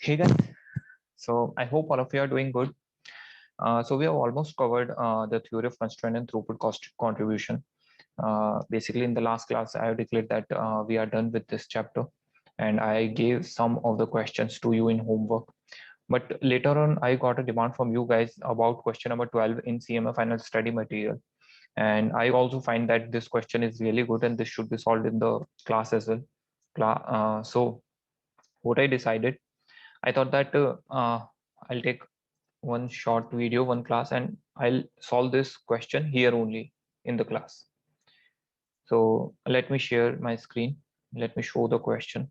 Hey guys, so I hope all of you are doing good. So we have almost covered the theory of constraint and throughput cost contribution. Basically, in the last class, I have declared that we are done with this chapter, and I gave some of the questions to you in homework. But later on, I got a demand from you guys about question number 12 in CMA final study material, and I also find that this question is really good and this should be solved in the class as well. So what I decided, I thought that I'll take one short video, one class, and I'll solve this question here only in the class. So let me share my screen. Let me show the question.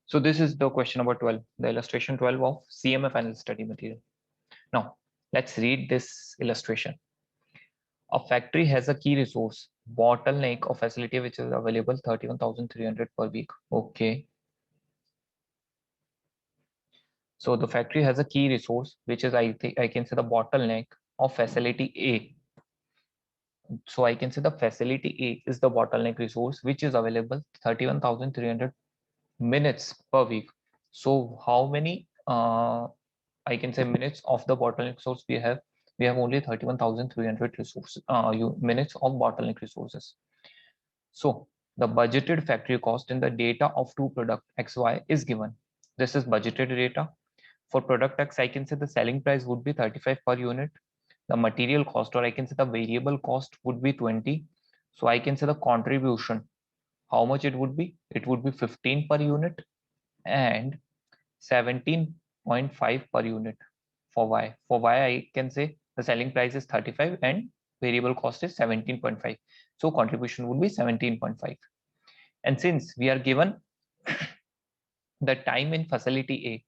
So this is the question number 12, the illustration 12 of CMA final study material. Now let's read this illustration. A factory has a key resource, bottleneck of facility which is available 31,300 per week. Okay. So the factory has a key resource, which is I think I can say the bottleneck of facility A. So I can say the facility A is the bottleneck resource, which is available 31,300 minutes per week. So how many I can say minutes of the bottleneck source we have? We have only 31,300 resources, minutes of bottleneck resources. So the budgeted factory cost in the data of two product XY is given. This is budgeted data. For product X, I can say the selling price would be 35 per unit. The material cost, or I can say the variable cost, would be 20. So I can say the contribution, how much it would be? It would be 15 per unit and 17.5 per unit for Y. For Y, I can say the selling price is 35 and variable cost is 17.5. So contribution would be 17.5. And since we are given the time in facility A,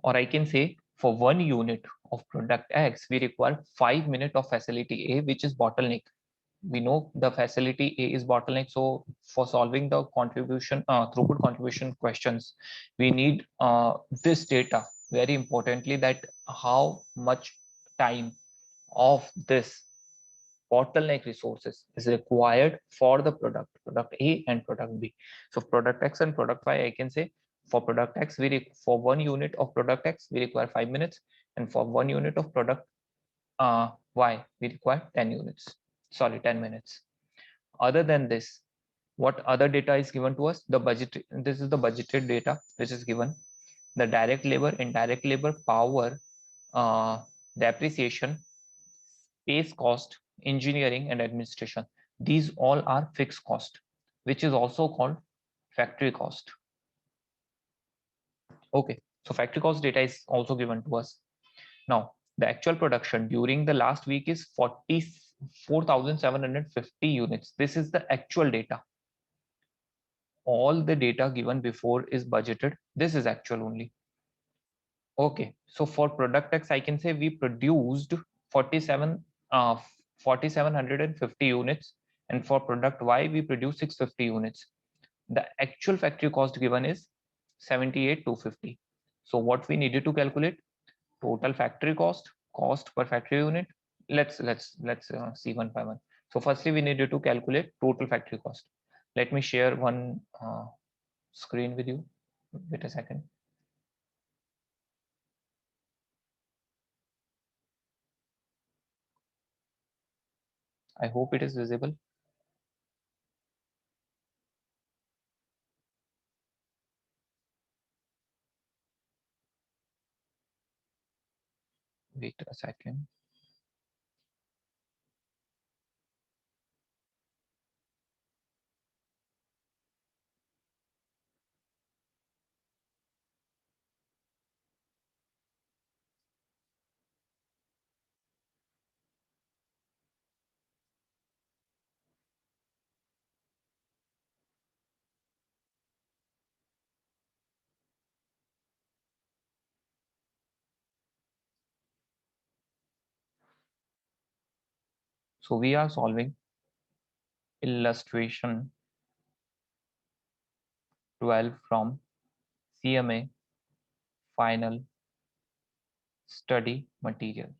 or I can say for 1 unit of product X, we require 5 minutes of facility A, which is bottleneck. We know the facility A is bottleneck. So for solving the contribution, throughput contribution questions, we need this data very importantly, that how much time of this bottleneck resources is required for the product A and product B. So product X and product Y, I can say for product X, for 1 unit of product X, we require 5 minutes, and for 1 unit of product Y, we require 10 units. Sorry, 10 minutes. Other than this, what other data is given to us? The budget. This is the budgeted data which is given. The direct labor, indirect labor, power, depreciation, space cost, engineering, and administration. These all are fixed cost, which is also called factory cost. Okay, so factory cost data is also given to us. Now, the actual production during the last week is 44,750 units. This is the actual data. All the data given before is budgeted. This is actual only. Okay, so for product X, I can say we produced 4,750 units, and for product Y, we produced 650 units. The actual factory cost given is 78,250. So what we needed to calculate? Total factory cost, cost per factory unit. Let's see one by one. So firstly, we needed to calculate total factory cost. Let me share one screen with you. Wait a second. I hope it is visible. Wait a second. So we are solving illustration 12 from CMA final study material.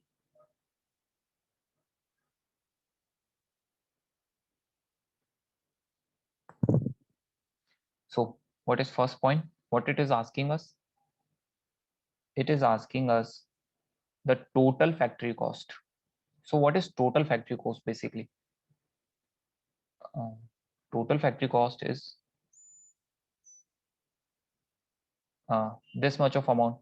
So what is first point? what it is asking us? It is asking us the total factory cost. So what is total factory cost basically? Uh, Total factory cost is this much of amount.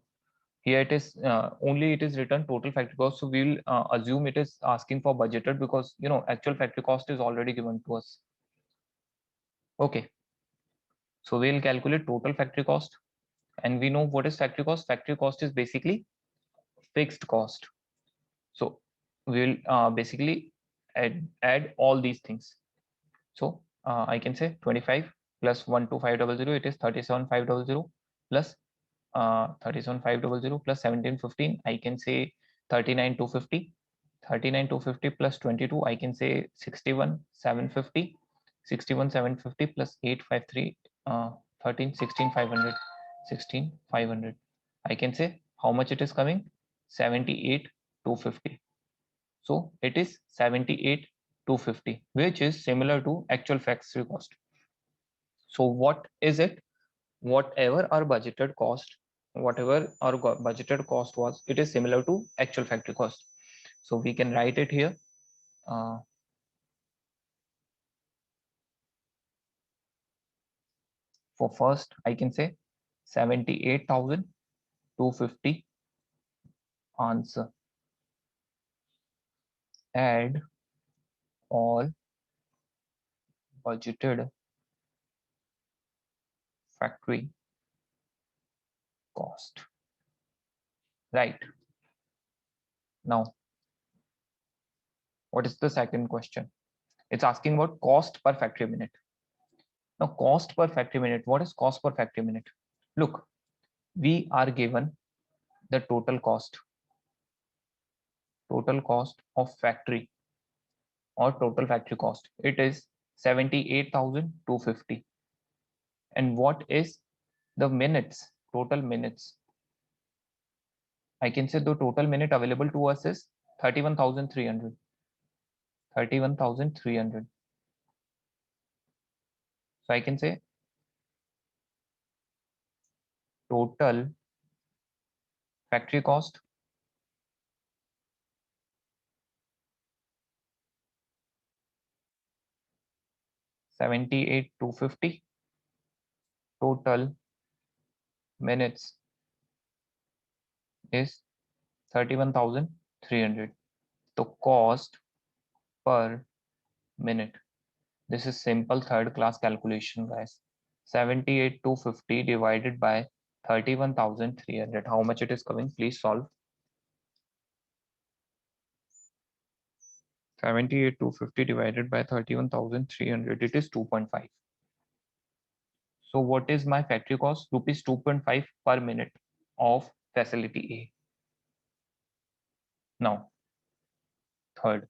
Here it is only it is written total factory cost. So we will assume it is asking for budgeted because actual factory cost is already given to us. Okay, so we'll calculate total factory cost, and we know what is factory cost. Factory cost is basically fixed cost. So we'll basically add all these things. So I can say 25 plus 12500, it is 37500, plus 37500 plus 1715, I can say 39250. 39250 plus 22, I can say 61750. 61750 plus 853, 13 16500. 16500, I can say how much it is coming, 78250. So it is 78250, which is similar to actual factory cost. So what is it? Whatever our budgeted cost, whatever our budgeted cost was, it is similar to actual factory cost. So we can write it here. For first, I can say 78,250 answer. Add all budgeted factory cost. Right. Now, what is the second question? It's asking about cost per factory minute. Now, cost per factory minute. What is cost per factory minute? Look, we are given the total cost of factory, or total factory cost. It is 78,250. And what is the minutes? Total minutes. I can say the total minute available to us is 31,300. 31,300. So I can say total factory cost $78,250. Total minutes is 31,300. The cost per minute. This is simple third class calculation, guys. 78,250 divided by 31,300. How much it is coming? Please solve. 78,250 divided by 31,300. It is 2.5. So what is my factory cost? Rupees 2.5 per minute of facility A. Now, third,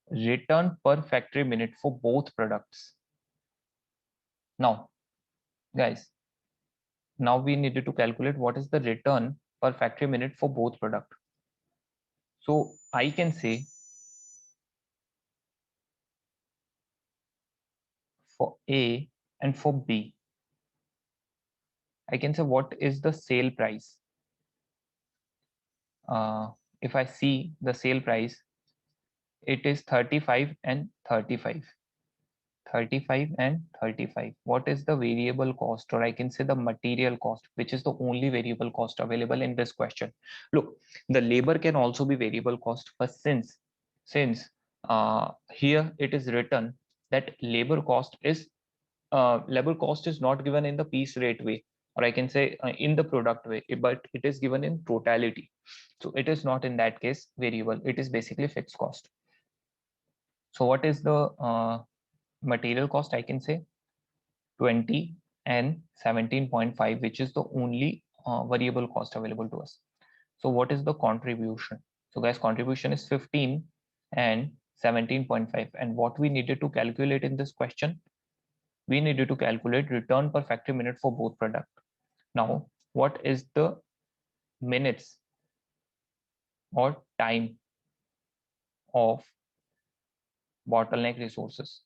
return per factory minute for both products. Now, guys, now we needed to calculate what is the return per factory minute for both product. So I can say for A and for B, I can say what is the sale price. If I see the sale price, it is 35 and 35. 35 and 35. What is the variable cost, or I can say the material cost, which is the only variable cost available in this question? Look, the labor can also be variable cost, but since here it is written that labor cost is not given in the piece rate way, or I can say in the product way, but it is given in totality. So it is not in that case variable, it is basically fixed cost. So what is the material cost? I can say 20 and 17.5, which is the only variable cost available to us. So what is the contribution? So guys, contribution is 15 and 17.5. And what we needed to calculate in this question, we needed to calculate return per factory minute for both product. Now, what is the minutes or time of bottleneck resources?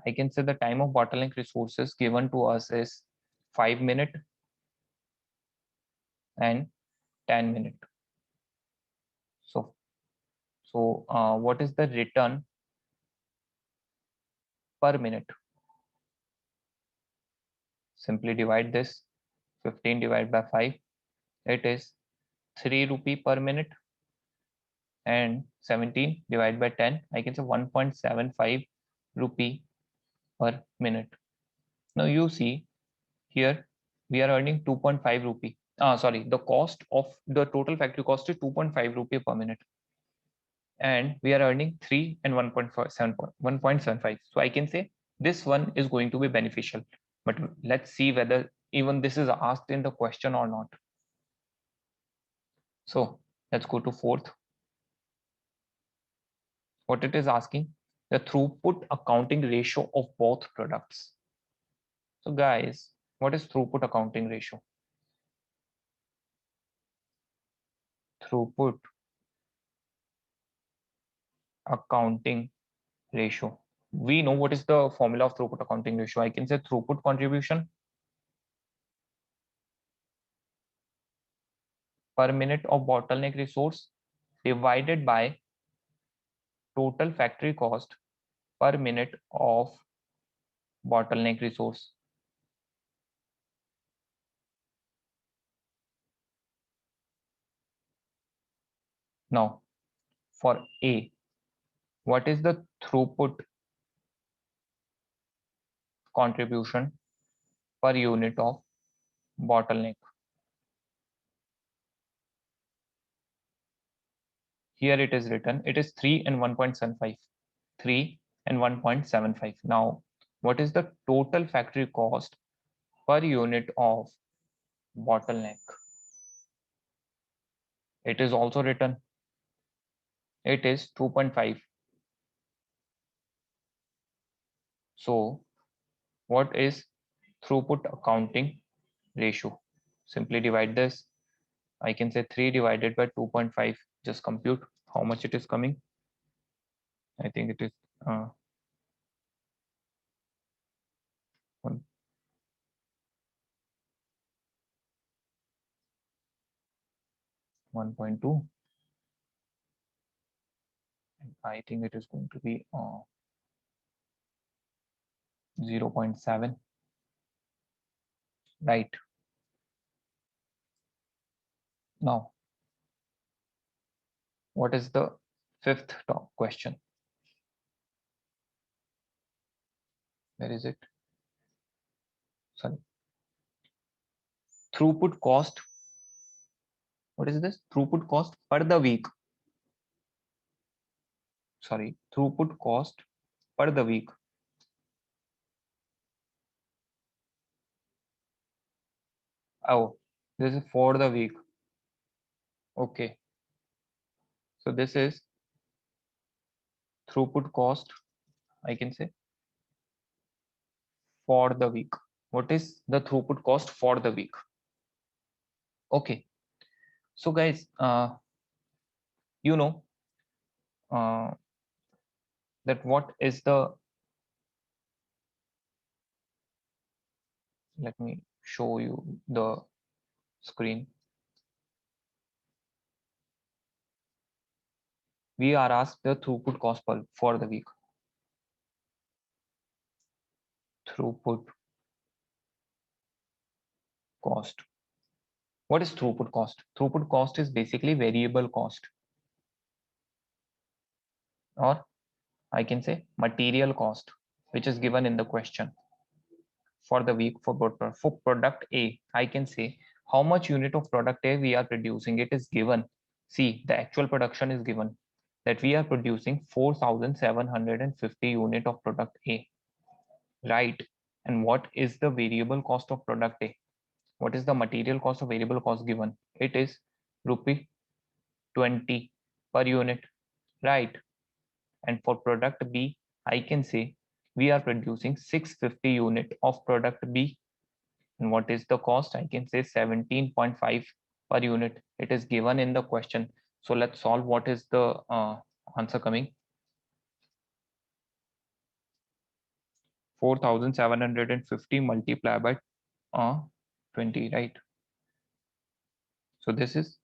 I can say the time of bottleneck resources given to us is 5 minutes and 10 minutes. So what is the return per minute? Simply divide this 15 divided by 5. It is 3 rupee per minute, and 17 divided by 10. I can say 1.75 rupee per minute. Now you see here we are earning 2.5 rupee. Sorry, the cost of the total factory cost is 2.5 rupee per minute, and we are earning 3 and 1.75. So I can say this one is going to be beneficial, but let's see whether even this is asked in the question or not. So let's go to fourth. What it is asking, the throughput accounting ratio of both products. So guys, what is throughput accounting ratio? Throughput accounting ratio. We know what is the formula of throughput accounting ratio. I can say throughput contribution per minute of bottleneck resource divided by total factory cost per minute of bottleneck resource. Now, for A, what is the throughput contribution per unit of bottleneck? Here it is written, it is 3 and 1.75. 3 and 1.75. Now, what is the total factory cost per unit of bottleneck? It is also written, it is 2.5. So what is throughput accounting ratio? Simply divide this. I can say 3 divided by 2.5. Just compute how much it is coming. I think it is 1.2. I think it is going to be 0.7. Right. Now, what is the fifth top question? Where is it? Sorry. Throughput cost. What is this? Throughput cost per the week. Sorry, throughput cost per the week. Oh, this is for the week. Okay. So this is throughput cost, I can say, for the week. What is the throughput cost for the week? Okay. So guys, you know uh, that what is the, let me show you the screen. We are asked the throughput cost for the week. Throughput cost. What is throughput cost? Throughput cost is basically variable cost, or I can say material cost, which is given in the question for the week for product A. I can say how much unit of product A we are producing. It is given. See, the actual production is given that we are producing 4,750 unit of product A, right? And what is the variable cost of product A? What is the material cost of variable cost given? It is rupee 20 per unit, right? And for product B, I can say we are producing 650 unit of product B. And what is the cost? I can say 17.5 per unit. It is given in the question. So let's solve. What is the answer coming? 4750 multiplied by 20, right? So this is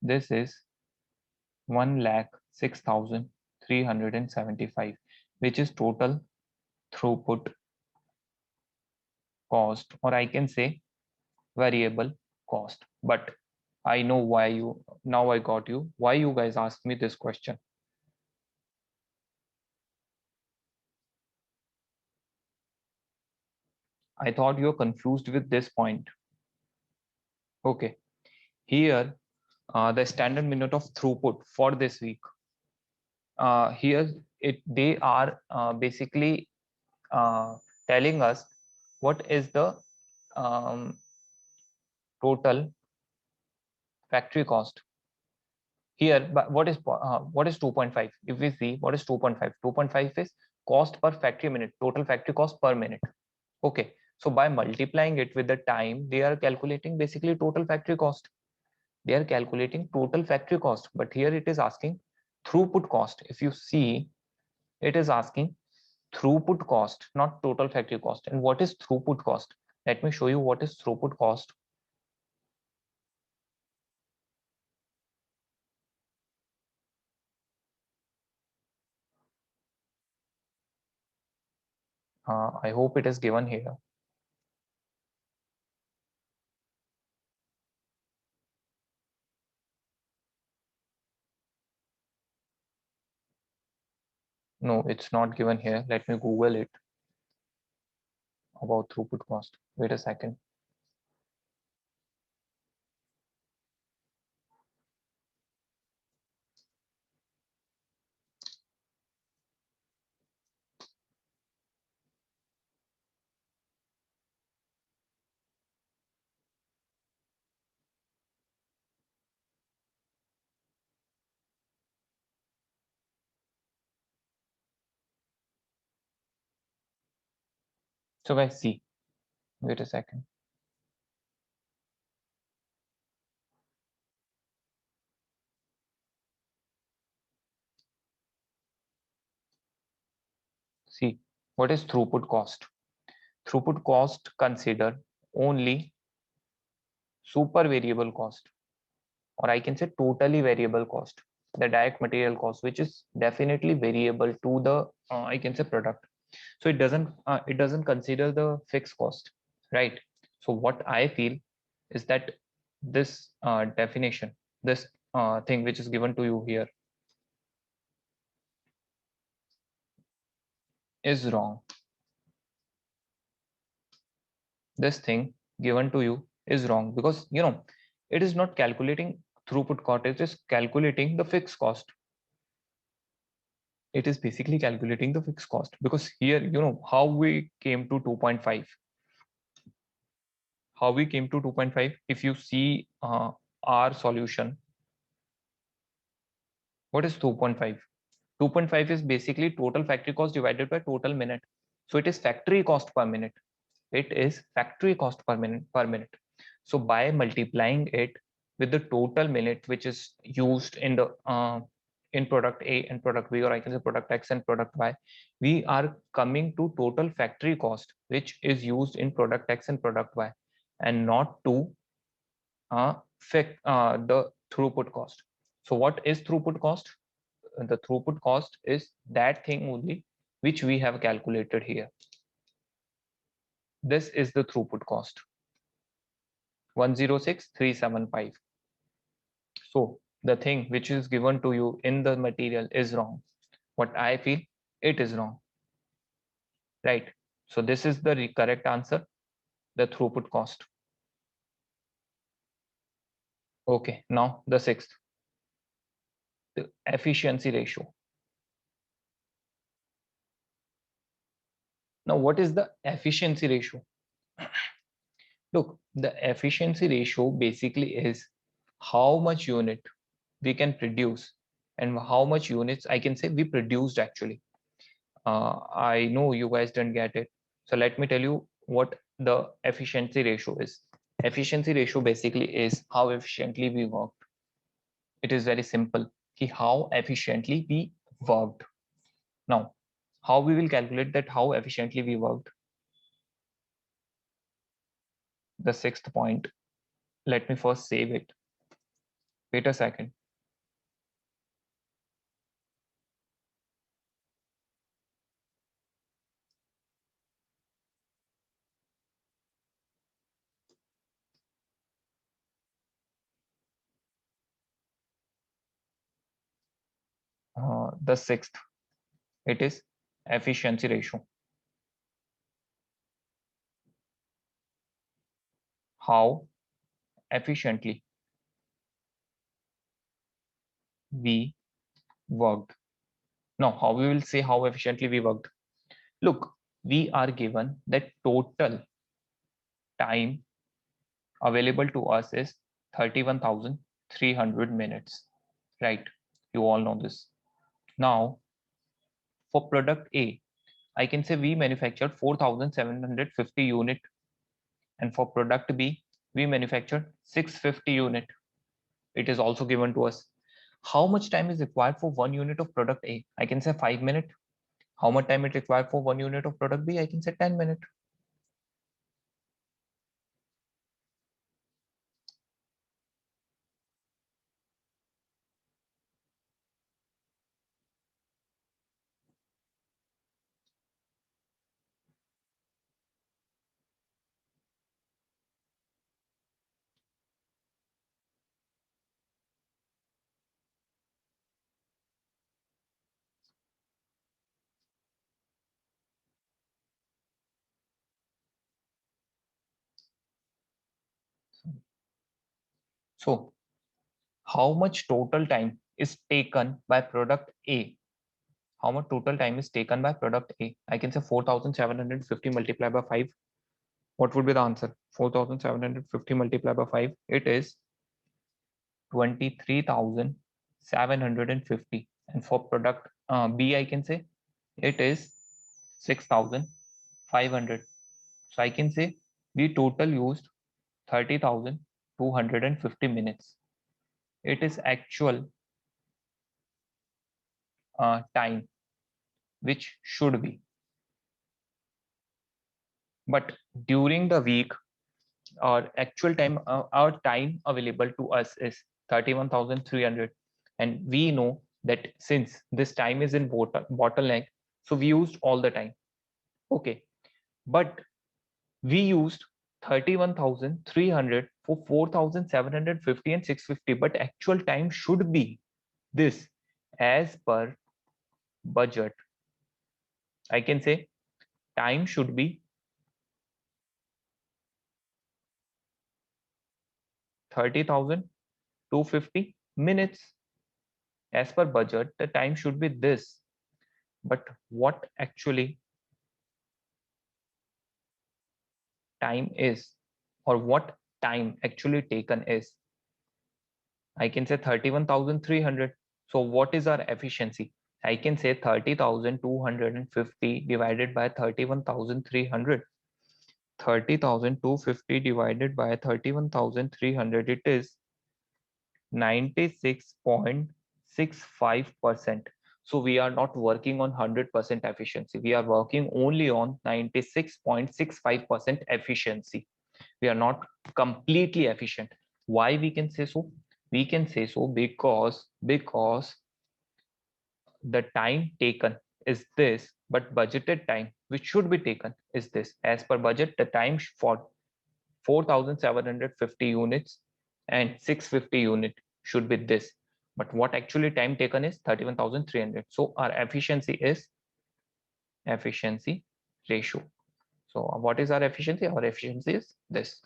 this is 1,06,375, which is total throughput cost, or I can say variable cost. But I know why you now I got you. Why you guys asked me this question? I thought you're confused with this point. Okay, here the standard minute of throughput for this week. Here they are basically telling us what is the um, total factory cost here. But what is 2.5? If we see what is 2.5, 2.5 is cost per factory minute, total factory cost per minute. Okay, so by multiplying it with the time, they are calculating basically total factory cost. They are calculating total factory cost, but here it is asking throughput cost. If you see, it is asking throughput cost, not total factory cost. And what is throughput cost? Let me show you what is throughput cost. I hope it is given here. No, it's not given here. Let me Google it about throughput cost. Wait a second. So guys, see. Wait a second. See, what is throughput cost? Throughput cost consider only super variable cost, or I can say totally variable cost, the direct material cost, which is definitely variable to the I can say product. So it doesn't consider the fixed cost, right? So what I feel is that this definition, this thing which is given to you here is wrong. This thing given to you is wrong because it is not calculating throughput cost, it is calculating the fixed cost. It is basically calculating the fixed cost because here how we came to 2.5. How we came to 2.5? If you see our solution, what is 2.5? 2.5 is basically total factory cost divided by total minute. So it is factory cost per minute. It is factory cost per minute. So by multiplying it with the total minute which is used in the in product A and product B, or I can say product X and product Y, we are coming to total factory cost which is used in product X and product Y, and not to the throughput cost. So what is throughput cost? The throughput cost is that thing only which we have calculated here. This is the throughput cost, 106,375. So the thing which is given to you in the material is wrong. what I feel, it is wrong, right? So this is the correct answer, the throughput cost. Okay, now the sixth, the efficiency ratio. Now, what is the efficiency ratio? Look, the efficiency ratio basically is how much unit we can produce and how much units I can say we produced actually. I know you guys didn't get it. So let me tell you what the efficiency ratio is. Efficiency ratio basically is how efficiently we worked. It is very simple. How efficiently we worked. Now, how we will calculate that how efficiently we worked? The sixth point. Let me first save it. Wait a second. The sixth, it is efficiency ratio. How efficiently we worked. Now, how we will say how efficiently we worked? Look, we are given that total time available to us is 31,300 minutes, right? You all know this. Now, for product A, I can say we manufactured 4,750 unit, and for product B, we manufactured 650 unit. It is also given to us. How much time is required for one unit of product A? I can say 5 minutes. How much time it required for one unit of product B? I can say 10 minutes. So how much total time is taken by product A? How much total time is taken by product A? I can say 4,750 multiplied by 5. What would be the answer? 4,750 multiplied by 5. It is 23,750. And for product B, I can say it is 6,500. So I can say we total used 30,250 minutes. It is actual time which should be. But during the week, our actual time, our time available to us is 31,300. And we know that since this time is in bottleneck, so we used all the time. Okay. But we used 31,300 for 4,750 and 650. But actual time should be this as per budget. I can say time should be 30,250 minutes. As per budget, the time should be this. But what actually time is, or what time actually taken is, I can say 31,300. So what is our efficiency? I can say 30,250 divided by 31,300. 30,250 divided by 31,300, it is 96.65%. So we are not working on 100% efficiency. We are working only on 96.65% efficiency. We are not completely efficient. Why we can say so? We can say so because the time taken is this, but budgeted time which should be taken is this. As per budget, the time for 4,750 units and 650 unit should be this. but what actually time taken is 31,300. So our efficiency is efficiency ratio. So what is our efficiency? Our efficiency is this.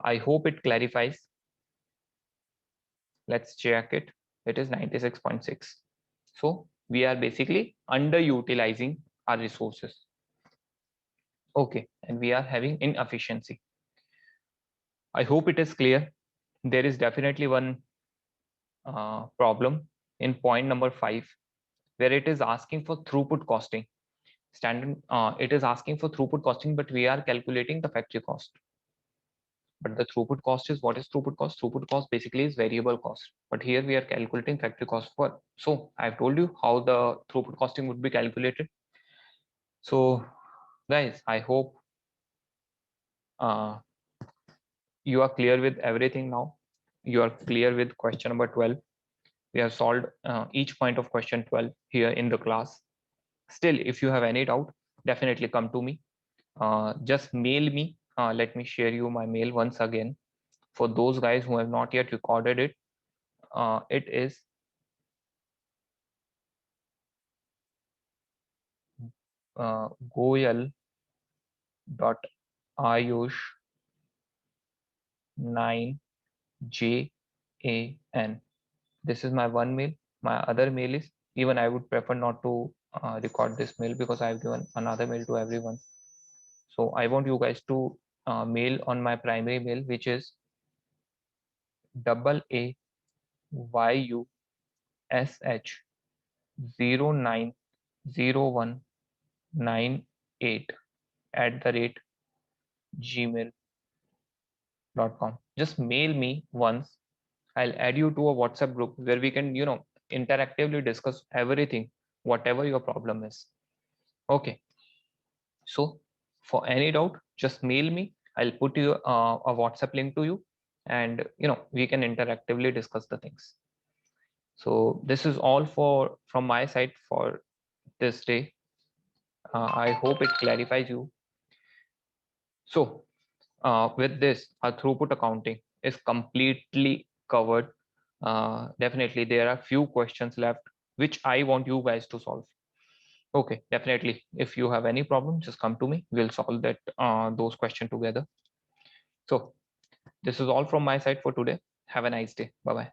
I hope it clarifies. Let's check it. It is 96.6. So we are basically underutilizing our resources. Okay, and we are having inefficiency. I hope it is clear. There is definitely one problem in point number 5, where it is asking for throughput costing. It is asking for throughput costing, but we are calculating the factory cost. But the throughput cost is, what is throughput cost? Throughput cost basically is variable cost. But here we are calculating factory cost for. So I've told you how the throughput costing would be calculated. So guys, I hope you are clear with everything now. You are clear with question number 12. We have solved each point of question 12 here in the class. Still, if you have any doubt, definitely come to me. Just mail me. Let me share you my mail once again. For those guys who have not yet recorded it, it is goyal.ayush9jan. This is my one mail. My other mail is, even I would prefer not to record this mail because I've given another mail to everyone. So I want you guys to mail on my primary mail, which is AAYU090198@gmail.com. Just mail me once. I'll add you to a WhatsApp group where we can, interactively discuss everything, whatever your problem is. Okay. So for any doubt, just mail me. I'll put you a WhatsApp link to you, and we can interactively discuss the things. So this is all from my side for this day. I hope it clarifies you. So with this, our throughput accounting is completely covered. Definitely, there are few questions left which I want you guys to solve. Okay, definitely. If you have any problem, just come to me. We'll solve that those questions together. So this is all from my side for today. Have a nice day. Bye bye.